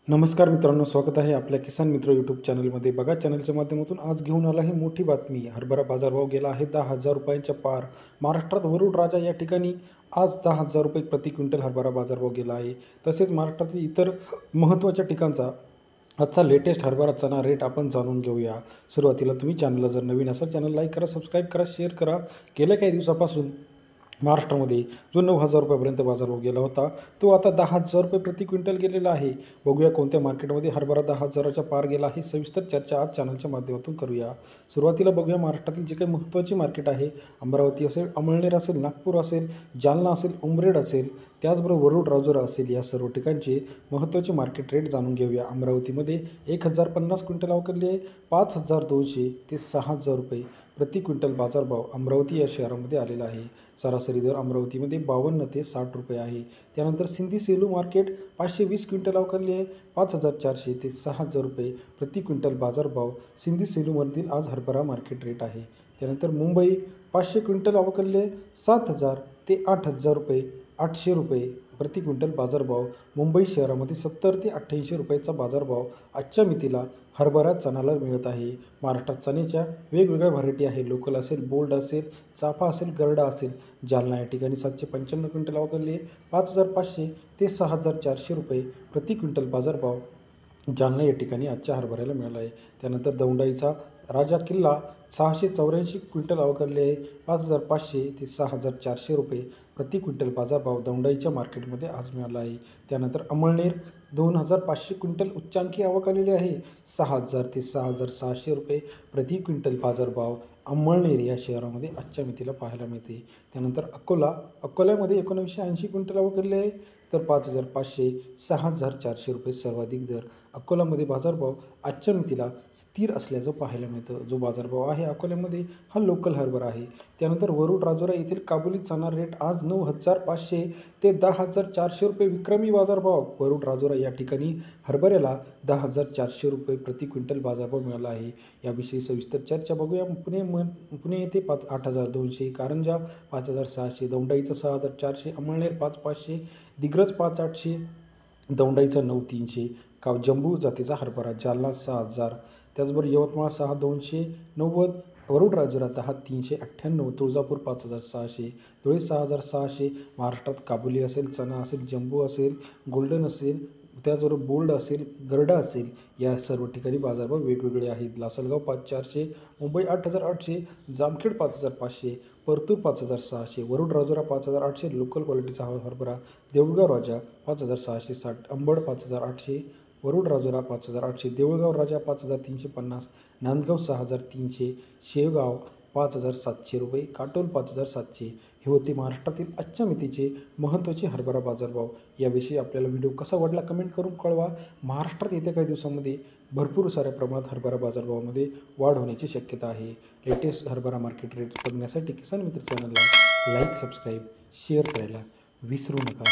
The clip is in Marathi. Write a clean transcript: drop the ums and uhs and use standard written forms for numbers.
नमस्कार मित्रांनो, स्वागत आहे आपल्या किसान मित्र यूट्यूब चॅनलमध्ये. बघा, चॅनलच्या माध्यमातून आज घेऊन आला ही मोठी बातमी. हरभरा बाजारभाव गेला आहे 10,000 रुपयांच्या पार. महाराष्ट्रात वरुड राजा या ठिकाणी आज 10,000 रुपये प्रति क्विंटल हरभरा बाजारभाव गेला आहे. तसेच महाराष्ट्रातील इतर महत्त्वाच्या ठिकाणचा आजचा लेटेस्ट हरभरा चणा रेट आपण जाणून घेऊया. सुरुवातीला तुम्ही चॅनलला जर नवीन असाल, चॅनल लाईक करा, सबस्क्राईब करा, शेअर करा. गेल्या काही दिवसापासून महाराष्ट्रामध्ये जो 9,000 रुपयापर्यंत बाजारभाव गेला होता, तो आता 10,000 रुपये प्रति क्विंटल गेलेला आहे. बघूया कोणत्या मार्केटमध्ये हरभरा 10,000च्या पार गेला आहे. सविस्तर चर्चा आज चॅनलच्या माध्यमातून करूया. सुरुवातीला बघूया महाराष्ट्रातील जे काही महत्त्वाची मार्केट आहे. अमरावती असेल, अमळनेर असेल, नागपूर असेल, जालना असेल, उमरेड असेल, त्याचबरोबर वरुड राजुरा असेल, या सर्व ठिकाणचे महत्त्वाचे मार्केट रेट जाणून घेऊया. अमरावतीमध्ये 1,050 क्विंटल अवकरले आहे 5,200 ते 6,000 रुपये प्रति क्विंटल बाजारभाव अमरावती या शहरामध्ये आलेला आहे. सरासरी दर अमरावतीमध्ये 52 ते 60 रुपये आहे. त्यानंतर सिंधी सेलू मार्केट 520 क्विंटल अवकरले आहे 5,400 ते 6,000 रुपये प्रति क्विंटल बाजारभाव सिंधी सेलूमधील आज हरभरा मार्केट रेट आहे. त्यानंतर मुंबई 500 क्विंटल अवकरले 7,000 ते 8,000 रुपये 800 रुपये प्रति क्विंटल बाजारभाव मुंबई शहरामध्ये 70 ते 88 रुपयाचा बाजारभाव आजच्या मितीला हरभरा चणाला मिळत आहे. महाराष्ट्रात चण्याच्या वेगवेगळ्या व्हरायटी आहे. लोकल असेल, बोल्ड असेल, चाफा असेल, गरडा असेल. जालना या ठिकाणी 795 क्विंटल अवकरले 5,500 ते 6,400 रुपये प्रति क्विंटल बाजारभाव जालना या ठिकाणी आजच्या हरभऱ्याला मिळाला आहे. त्यानंतर दौंडाईचा राजा किल्ला 684 क्विंटल अवकरले आहे 5,500 ते 6,400 रुपये प्रति क्विंटल बाजारभाव दौंडाईच्या मार्केटमध्ये आज मिळाला आहे. त्यानंतर अमळनेर 2,500 क्विंटल उच्चांकी अवकरलेले आहे 6,000 ते 6,600 रुपये प्रति क्विंटल बाजारभाव अमळनेर या शहरामध्ये आजच्या मितीला पाहायला मिळते. त्यानंतर अकोल्यामध्ये 1980 क्विंटल अवकरले आहे तर 5,500 6,400 रुपये सर्वाधिक दर. अकोल्यामध्ये बाजारभाव आजच्या मितीला स्थिर असल्याचं पाहायला मिळतं. जो बाजारभाव आहे अकोल्यामध्ये हा लोकल हरभरा आहे. त्यानंतर वरुड राजुरा येथील काबुली चणा रेट आज 9,500 ते 10,400 रुपये विक्रमी बाजारभाव. वरुड राजुरा या ठिकाणी हरभऱ्याला 10,400 रुपये प्रति क्विंटल बाजारभाव मिळाला आहे. याविषयी सविस्तर चर्चा बघूया. पुणे येथे 8,200, कारंजा 5,600, दौंडाईचा 6,400, अमळनेर 5,500, दिग्रज 5,800, दौंडाईचा 9,300, जंबू जातीचा हरभरा जालना 6,000, त्याचबरोबर यवतमाळ 6,290, वरुड राजुरा 10,398, तुळजापूर 5,600, धुळे 6,600. महाराष्ट्रात काबुली असेल, चणा असेल, जंबू असेल, गोल्डन असेल, त्याचबरोबर बोल्ड असेल, गरडा असेल, या सर्व ठिकाणी बाजारभाव वेगवेगळे आहेत. लासलगाव 5,400, मुंबई 8,800, जामखेड 5,500, परतूर 5,600, वरुड राजुरा 5,800 लोकल क्वालिटीचा हरभरा, देऊळगाव राजा 5,660, अंबड 5,800, वरुड राजुरा 5,800, देऊळगाव राजा 5,350, नांदगाव 6,300, शेवगाव 5,700 रुपये, काटोल 5,700. हे होते महाराष्ट्रातील आजच्या मितीचे महत्त्वाचे हरभरा बाजारभाव. याविषयी आपल्याला व्हिडिओ कसा वाटला कमेंट करून कळवा. महाराष्ट्रात येत्या काही दिवसांमध्ये भरपूर साऱ्या प्रमाणात हरभरा बाजारभावामध्ये वाढ होण्याची शक्यता आहे. लेटेस्ट हरभरा मार्केट रेट बघण्यासाठी किसान मित्र चॅनलला लाईक, सबस्क्राईब, शेअर करायला विसरू नका.